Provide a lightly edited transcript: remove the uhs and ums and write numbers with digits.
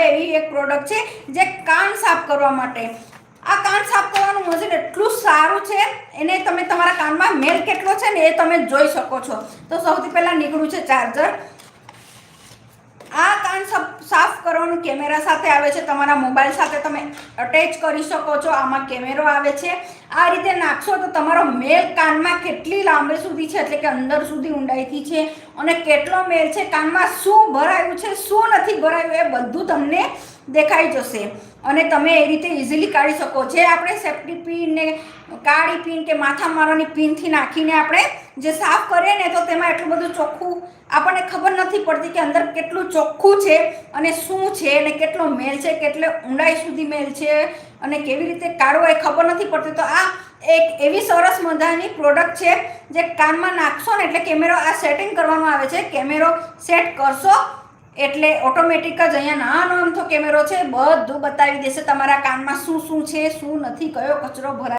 એવી એક પ્રોડક્ટ છે જે કાન સાફ કરવા માટે. આ કાન સાફ કરવાનું મશીન એટલું સારું છે, એને તમે તમારા કાનમાં મેલ કેટલો છે ને એ તમે જોઈ શકો છો. તો સૌથી પહેલાં નીકળ્યું છે ચાર્જર. આ કાન સાફ કરવાનું કેમેરા સાથે આવે છે, તમારા મોબાઈલ સાથે તમે અટેચ કરી શકો છો. આમાં કેમેરો આવે છે. આ રીતે નાખશો તો તમારો મેલ કાનમાં કેટલી લાંબે સુધી છે, એટલે કે અંદર સુધી ઊંડાઈથી છે, અને કેટલો મેલ છે કાનમાં, શું ભરાયું છે શું નથી ભરાયું એ બધું તમને દેખાઈ જશે. અને તમે એ રીતે ઇઝીલી કાઢી શકો. જે આપણે સેફ્ટી પિન ને કાળી પિન કે માથા મારવાની પિનથી નાખીને આપણે જે સાફ કરીએ ને, તો તેમાં એટલું બધું ચોખ્ખું આપણને ખબર નથી પડતી કે અંદર કેટલું ચોખ્ખું છે અને શું છે, અને કેટલો મેલ છે, કેટલે ઊંડાઈ સુધી મેલ છે, અને કેવી રીતે કાઢવો એ ખબર નથી પડતી. તો આ એક એવી સરસ મજાની પ્રોડક્ટ છે જે કાનમાં નાખશો ને એટલે કેમેરો આ સેટિંગ કરવામાં આવે છે. કેમેરો સેટ કરશો એટલે ઓટોમેટિક જ અહીંયા નાનો અમથો કેમેરો છે, બધું બતાવી દેશે તમારા કાનમાં શું શું છે, શું નથી, કયો કચરો ભરાય.